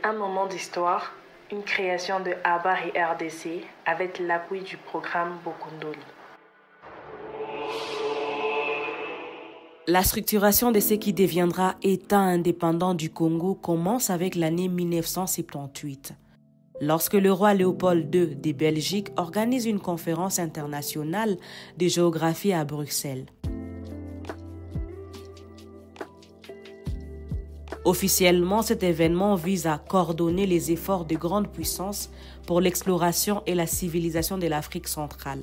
Un moment d'histoire, une création de ABBA et RDC avec l'appui du programme Bokundoli. La structuration de ce qui deviendra État indépendant du Congo commence avec l'année 1978, lorsque le roi Léopold II de Belgique organise une conférence internationale de géographie à Bruxelles. Officiellement, cet événement vise à coordonner les efforts de grandes puissances pour l'exploration et la civilisation de l'Afrique centrale.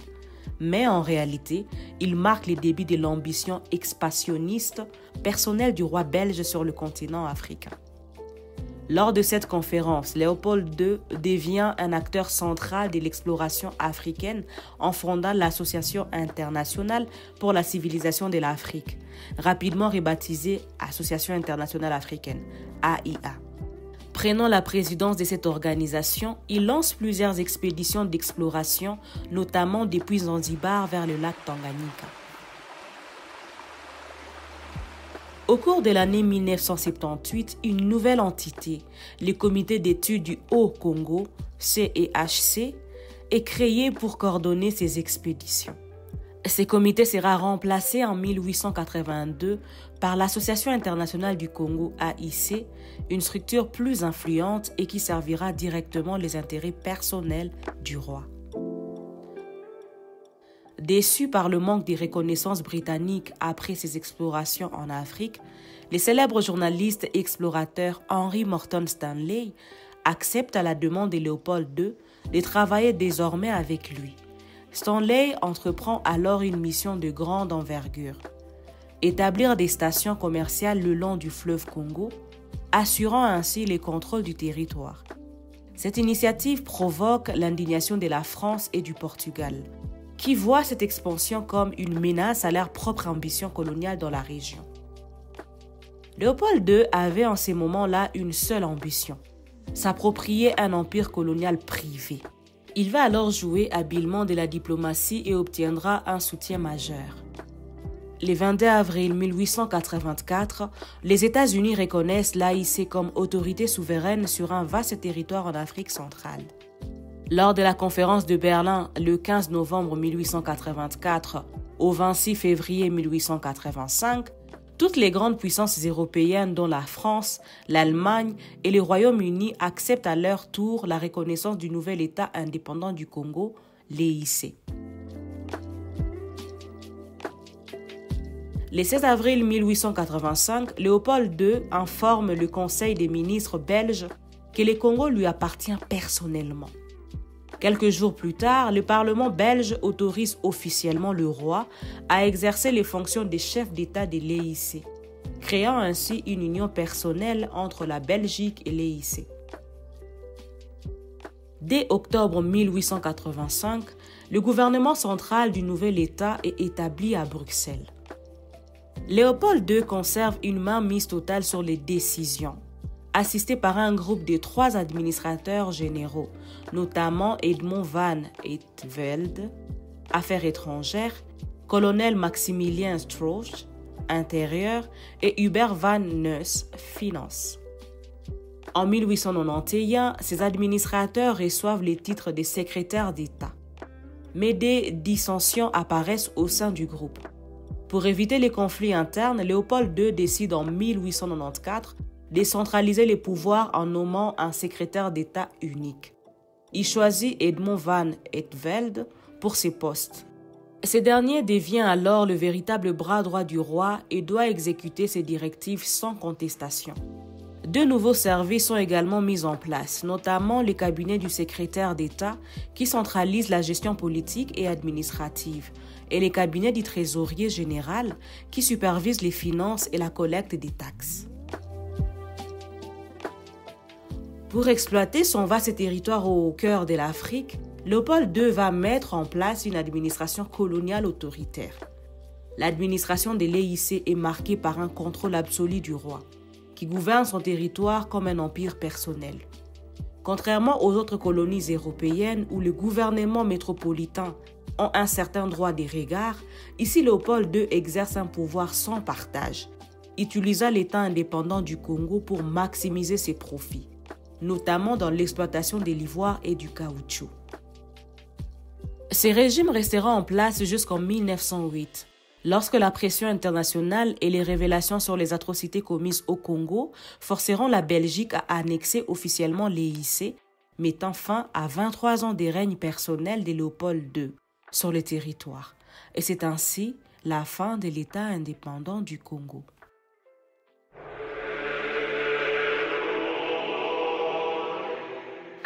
Mais en réalité, il marque le début de l'ambition expansionniste personnelle du roi belge sur le continent africain. Lors de cette conférence, Léopold II devient un acteur central de l'exploration africaine en fondant l'Association internationale pour la civilisation de l'Afrique, rapidement rebaptisée Association internationale africaine, AIA. Prenant la présidence de cette organisation, il lance plusieurs expéditions d'exploration, notamment depuis Zanzibar vers le lac Tanganyika. Au cours de l'année 1978, une nouvelle entité, le Comité d'études du Haut-Congo, CEHC, est créé pour coordonner ces expéditions. Ce comité sera remplacé en 1882 par l'Association internationale du Congo, AIC, une structure plus influente et qui servira directement les intérêts personnels du roi. Déçu par le manque de reconnaissance britannique après ses explorations en Afrique, le célèbre journaliste et explorateur Henry Morton Stanley accepte à la demande de Léopold II de travailler désormais avec lui. Stanley entreprend alors une mission de grande envergure: établir des stations commerciales le long du fleuve Congo, assurant ainsi le contrôle du territoire. Cette initiative provoque l'indignation de la France et du Portugal, qui voient cette expansion comme une menace à leur propre ambition coloniale dans la région. Léopold II avait en ces moments-là une seule ambition: s'approprier un empire colonial privé. Il va alors jouer habilement de la diplomatie et obtiendra un soutien majeur. Le 22 avril 1884, les États-Unis reconnaissent l'AIC comme autorité souveraine sur un vaste territoire en Afrique centrale. Lors de la conférence de Berlin le 15 novembre 1884 au 26 février 1885, toutes les grandes puissances européennes dont la France, l'Allemagne et le Royaume-Uni acceptent à leur tour la reconnaissance du nouvel État indépendant du Congo, l'EIC. Le 16 avril 1885, Léopold II informe le Conseil des ministres belges que le Congo lui appartient personnellement. Quelques jours plus tard, le Parlement belge autorise officiellement le roi à exercer les fonctions de chef d'État de l'EIC, créant ainsi une union personnelle entre la Belgique et l'EIC. Dès octobre 1885, le gouvernement central du nouvel État est établi à Bruxelles. Léopold II conserve une mainmise totale sur les décisions, assisté par un groupe de 3 administrateurs généraux, notamment Edmond van Eitvelde, Affaires étrangères, colonel Maximilien Strauch, Intérieur, et Hubert van Neuss, Finances. En 1891, ces administrateurs reçoivent les titres de secrétaires d'État. Mais des dissensions apparaissent au sein du groupe. Pour éviter les conflits internes, Léopold II décide en 1894 décentraliser les pouvoirs en nommant un secrétaire d'État unique. Il choisit Edmond van Eitvelde pour ce poste. Ce dernier devient alors le véritable bras droit du roi et doit exécuter ses directives sans contestation. 2 nouveaux services sont également mis en place, notamment le cabinet du secrétaire d'État qui centralise la gestion politique et administrative, et le cabinet du trésorier général qui supervise les finances et la collecte des taxes. Pour exploiter son vaste territoire au cœur de l'Afrique, Léopold II va mettre en place une administration coloniale autoritaire. L'administration de l'EIC est marquée par un contrôle absolu du roi, qui gouverne son territoire comme un empire personnel. Contrairement aux autres colonies européennes où le gouvernement métropolitain ont un certain droit de regard, ici Léopold II exerce un pouvoir sans partage, utilisant l'État indépendant du Congo pour maximiser ses profits. notamment dans l'exploitation de l'ivoire et du caoutchouc. Ces régimes resteront en place jusqu'en 1908, lorsque la pression internationale et les révélations sur les atrocités commises au Congo forceront la Belgique à annexer officiellement l'EIC, mettant fin à 23 ans de règne personnel de Léopold II sur le territoire. Et c'est ainsi la fin de l'État indépendant du Congo.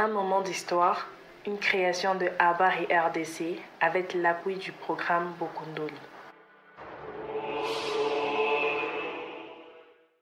Un moment d'histoire, une création de ABBA et RDC avec l'appui du programme Bokundoli.